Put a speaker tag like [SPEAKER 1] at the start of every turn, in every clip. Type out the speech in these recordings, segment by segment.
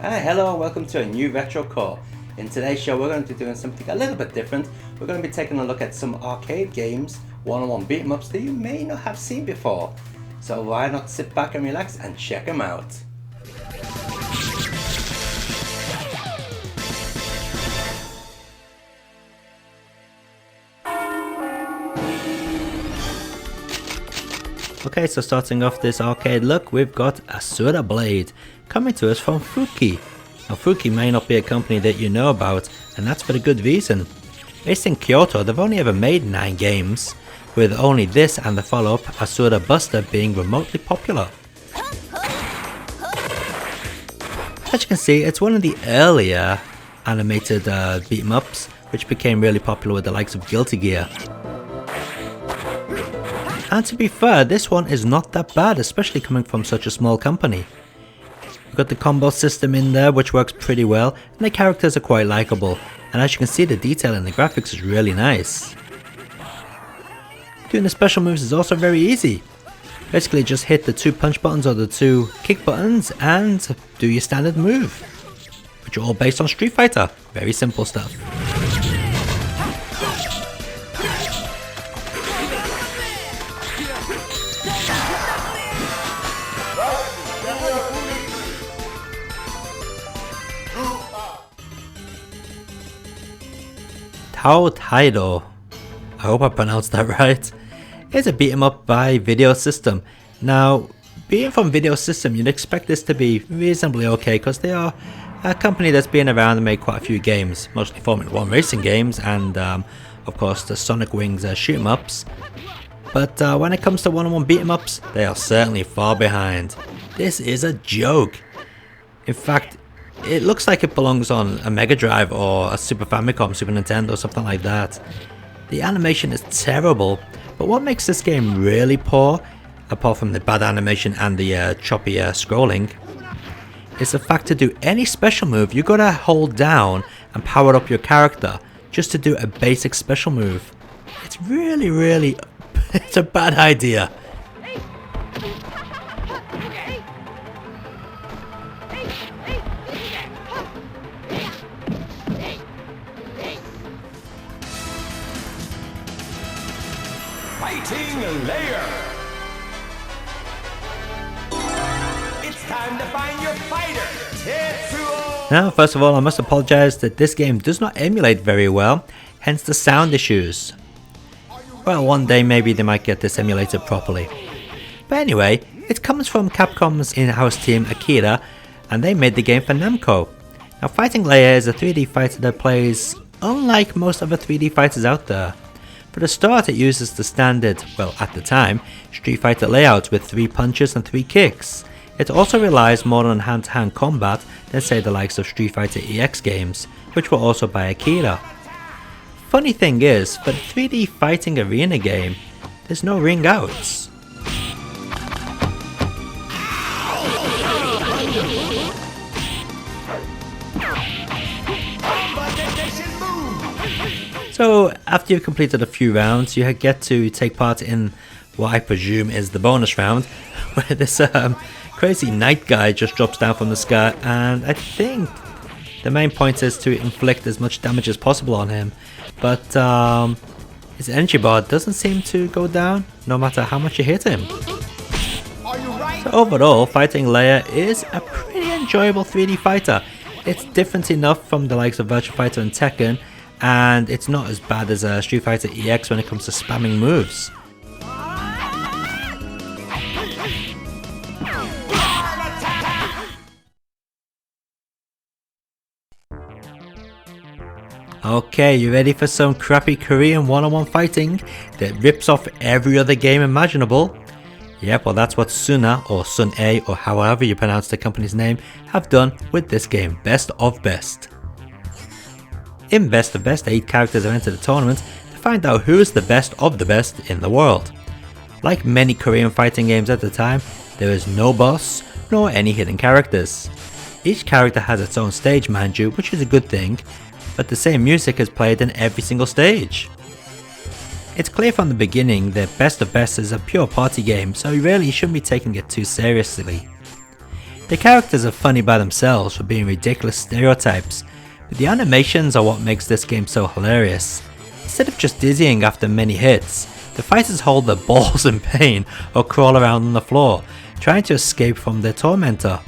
[SPEAKER 1] Hi, hello and welcome to a new retro core. In today's show we're going to be doing something a little bit different. We're going to be taking a look at some arcade games, one-on-one beat 'em ups that you may not have seen before. So why not sit back and relax and check them out. Okay, so starting off this arcade look, we've got Asura Blade coming to us from Fuki. Now Fuki may not be a company that you know about, and that's for a good reason. Based in Kyoto, they've only ever made 9 games, with only this and the follow-up Asura Buster being remotely popular. As you can see, it's one of the earlier animated beat 'em ups, which became really popular with the likes of Guilty Gear. And to be fair, this one is not that bad, especially coming from such a small company. We've got the combo system in there, which works pretty well, and the characters are quite likable, and as you can see, the detail in the graphics is really nice. Doing the special moves is also very easy. Basically just hit the 2 punch buttons or the 2 kick buttons and do your standard move, which are all based on Street Fighter. Very simple stuff. Tao Taido, I hope I pronounced that right, is a beat 'em up by Video System. Now, being from Video System, you'd expect this to be reasonably okay because they are a company that's been around and made quite a few games, mostly Formula 1 racing games and of course the Sonic Wings shoot 'em ups. But when it comes to one-on-one beat 'em ups, they are certainly far behind. This is a joke. In fact, it looks like it belongs on a Mega Drive or a Super Famicom, Super Nintendo, something like that. The animation is terrible, but what makes this game really poor, apart from the bad animation and the choppy scrolling, is the fact to do any special move you gotta hold down and power up your character just to do a basic special move. It's really, it's a bad idea.
[SPEAKER 2] Fighting Layer. It's time to find your fighter, Tetsuo.
[SPEAKER 1] Now, first of all, I must apologize that this game does not emulate very well, hence the sound issues. Well, one day maybe they might get this emulated properly. But anyway, it comes from Capcom's in-house team Akira, and they made the game for Namco. Now, Fighting Layer is a 3D fighter that plays unlike most other 3D fighters out there. For the start, it uses the standard, well at the time, Street Fighter layout with 3 punches and 3 kicks. It also relies more on hand-to-hand combat than say the likes of Street Fighter EX games, which were also by Akira. Funny thing is, for the 3D fighting arena game, there's no ring outs. So after you've completed a few rounds, you get to take part in what I presume is the bonus round, where this crazy knight guy just drops down from the sky, and I think the main point is to inflict as much damage as possible on him, but his energy bar doesn't seem to go down no matter how much you hit him. So overall, Fighting Layer is a pretty enjoyable 3D fighter. It's different enough from the likes of Virtua Fighter and Tekken, and it's not as bad as Street Fighter EX when it comes to spamming moves. Okay, you ready for some crappy Korean one-on-one fighting that rips off every other game imaginable? Yep, well that's what Sunna or Sun-A or however you pronounce the company's name have done with this game, Best of Best. In Best of Best, 8 characters have entered the tournament to find out who is the best of the best in the world. Like many Korean fighting games at the time, there is no boss, nor any hidden characters. Each character has its own stage, mind you, which is a good thing, but the same music is played in every single stage. It's clear from the beginning that Best of Best is a pure party game, so you really shouldn't be taking it too seriously. The characters are funny by themselves for being ridiculous stereotypes, but the animations are what makes this game so hilarious. Instead of just dizzying after many hits, the fighters hold their balls in pain or crawl around on the floor, trying to escape from their tormentor.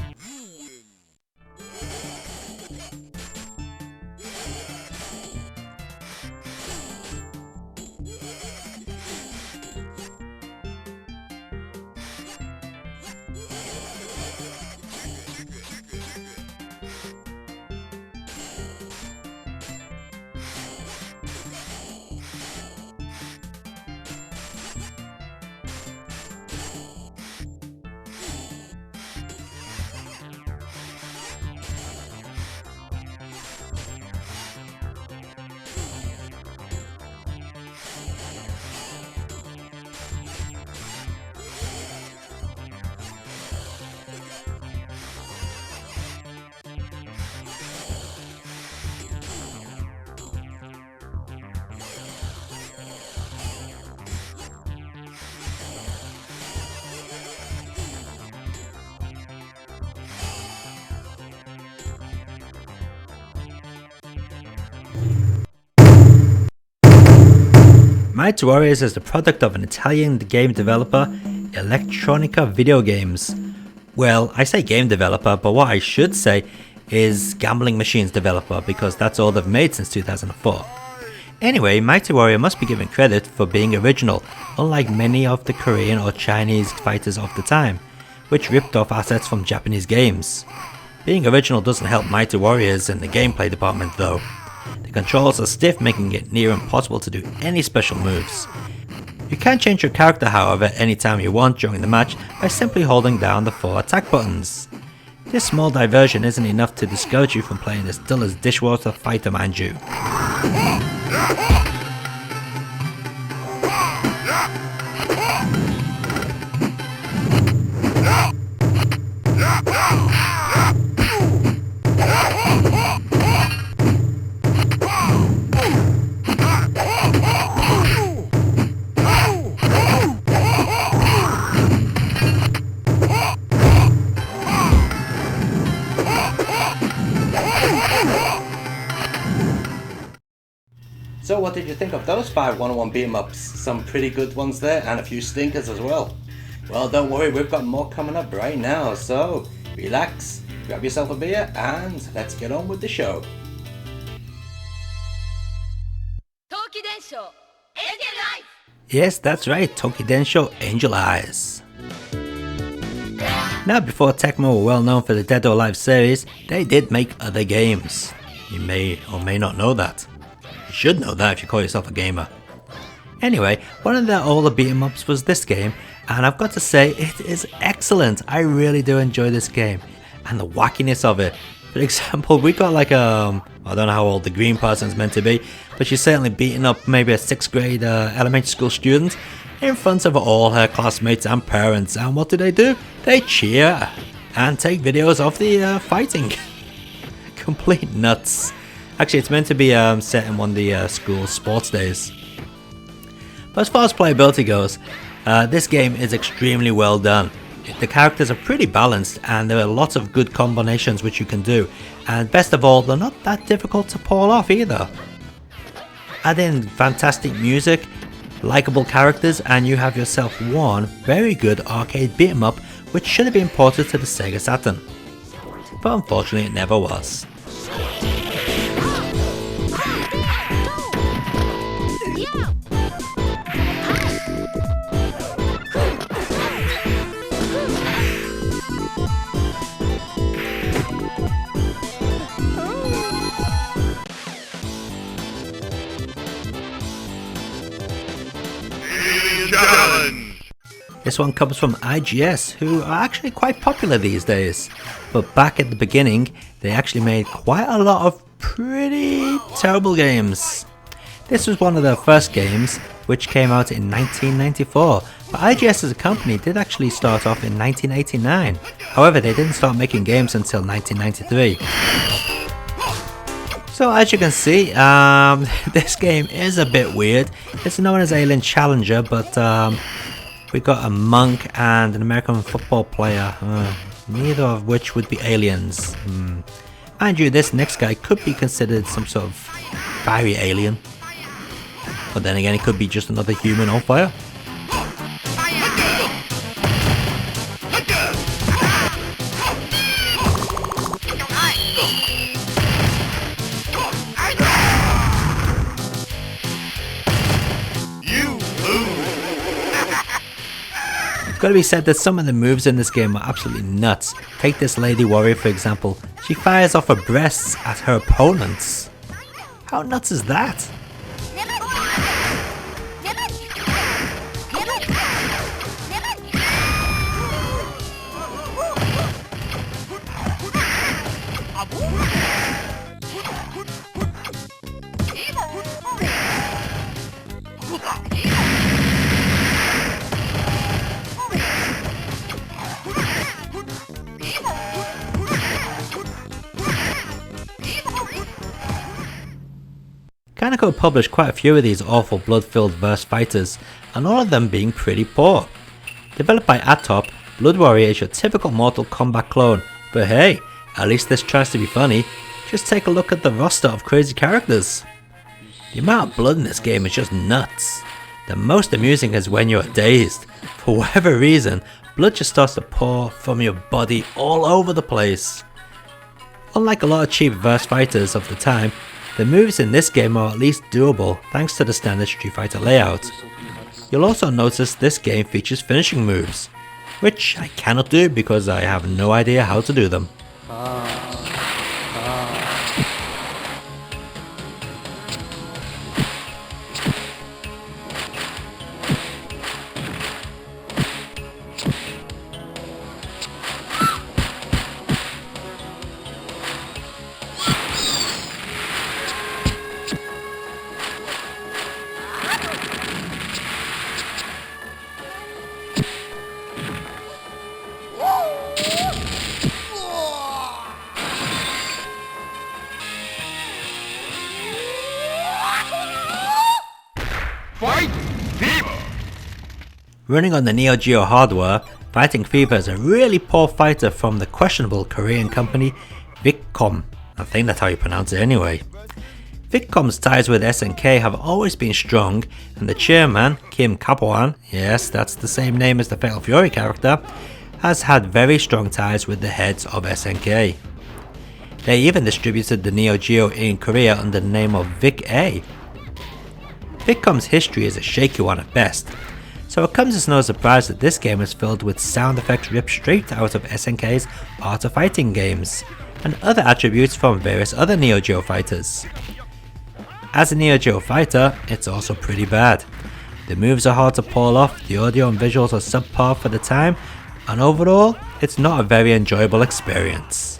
[SPEAKER 1] Mighty Warriors is the product of an Italian game developer, Electronica Video Games. Well, I say game developer, but what I should say is gambling machines developer, because that's all they've made since 2004. Anyway, Mighty Warrior must be given credit for being original, unlike many of the Korean or Chinese fighters of the time, which ripped off assets from Japanese games. Being original doesn't help Mighty Warriors in the gameplay department though. The controls are stiff, making it near impossible to do any special moves. You can change your character however anytime you want during the match by simply holding down the 4 attack buttons. This small diversion isn't enough to discourage you from playing as dull as dishwater fighter, mind you. So what did you think of those 5 1-on-1 beat-em-ups? Some pretty good ones there, and a few stinkers as well. Well, don't worry, we've got more coming up right now, so relax, grab yourself a beer, and let's get on with the show.
[SPEAKER 3] Toki Densho, Angel Eyes!
[SPEAKER 1] Yes, that's right, Toki Densho Angel Eyes. Now, before Tecmo were well known for the Dead or Alive series, they did make other games. You may or may not know that. You should know that if you call yourself a gamer. Anyway, one of their older beat-em-ups was this game, and I've got to say, it is excellent. I really do enjoy this game, and the wackiness of it. For example, we got like I don't know how old the green person's meant to be, but she's certainly beating up maybe a 6th grade elementary school student in front of all her classmates and parents, and what do? They cheer and take videos of the fighting. Complete nuts. Actually, it's meant to be set in one of the school sports days. But as far as playability goes, this game is extremely well done. The characters are pretty balanced, and there are lots of good combinations which you can do, and best of all, they're not that difficult to pull off either. Add in fantastic music, likeable characters, and you have yourself one very good arcade beat 'em up which should have been ported to the Sega Saturn. But unfortunately it never was.
[SPEAKER 4] Challenge!
[SPEAKER 1] This one comes from IGS, who are actually quite popular these days. But back at the beginning, they actually made quite a lot of pretty terrible games. This was one of their first games, which came out in 1994. But IGS as a company did actually start off in 1989. However, they didn't start making games until 1993. So as you can see, this game is a bit weird. It's known as Alien Challenger, but we got a monk and an American football player, neither of which would be aliens. Mind you, this next guy could be considered some sort of fiery alien. But then again, it could be just another human on fire. Gotta be said that some of the moves in this game are absolutely nuts. Take this lady warrior for example. She fires off her breasts at her opponents. How nuts is that? Kaneko published quite a few of these awful blood-filled verse fighters, and all of them being pretty poor. Developed by Atop, Blood Warrior is your typical Mortal Kombat clone, but hey, at least this tries to be funny. Just take a look at the roster of crazy characters. The amount of blood in this game is just nuts. The most amusing is when you're dazed. For whatever reason, blood just starts to pour from your body all over the place. Unlike a lot of cheap verse fighters of the time, the moves in this game are at least doable thanks to the standard Street Fighter layout. You'll also notice this game features finishing moves, which I cannot do because I have no idea how to do them.
[SPEAKER 2] Fight Fever!
[SPEAKER 1] Running on the Neo Geo hardware, Fighting Fever is a really poor fighter from the questionable Korean company Vicom. I think that's how you pronounce it anyway. Vicom's ties with SNK have always been strong, and the chairman, Kim Kapoan, yes, that's the same name as the Fatal Fury character, has had very strong ties with the heads of SNK. They even distributed the Neo Geo in Korea under the name of Vic A. Vicom's history is a shaky one at best, so it comes as no surprise that this game is filled with sound effects ripped straight out of SNK's Art of Fighting games, and other attributes from various other Neo Geo fighters. As a Neo Geo fighter, it's also pretty bad. The moves are hard to pull off, the audio and visuals are subpar for the time, and overall, it's not a very enjoyable experience.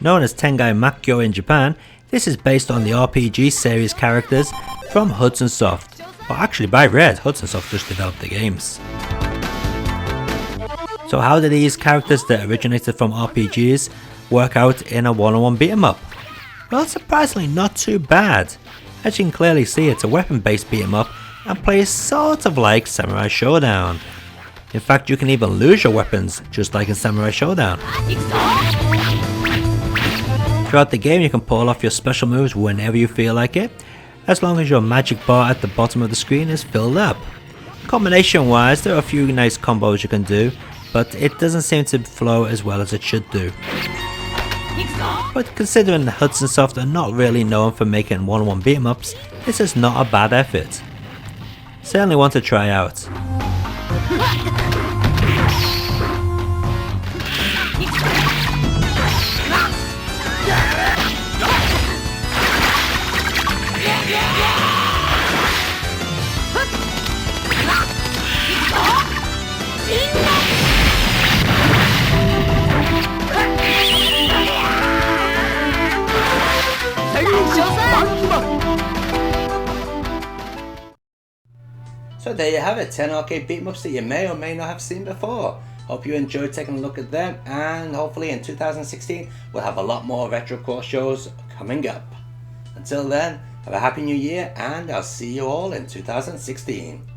[SPEAKER 1] Known as Tengu Macchio in Japan, this is based on the RPG series characters from Hudson Soft, or actually by Red. Hudson Soft just developed the games. So how do these characters that originated from RPGs work out in a one-on-one beat 'em up? Well, surprisingly not too bad. As you can clearly see, it's a weapon-based beat 'em up and plays sort of like Samurai Showdown. In fact, you can even lose your weapons, just like in Samurai Showdown. Throughout the game, you can pull off your special moves whenever you feel like it, as long as your magic bar at the bottom of the screen is filled up. Combination wise, there are a few nice combos you can do, but it doesn't seem to flow as well as it should do. But considering the Hudson Soft are not really known for making one-on-one beat-em-ups, this is not a bad effort. Certainly want to try out.
[SPEAKER 4] So there you have it, 10 arcade beat-em-ups that you may or may not have seen before. Hope you enjoyed taking a look at them, and hopefully in 2016 we'll have a lot more retro core shows coming up. Until then, have a happy new year, and I'll see you all in 2016.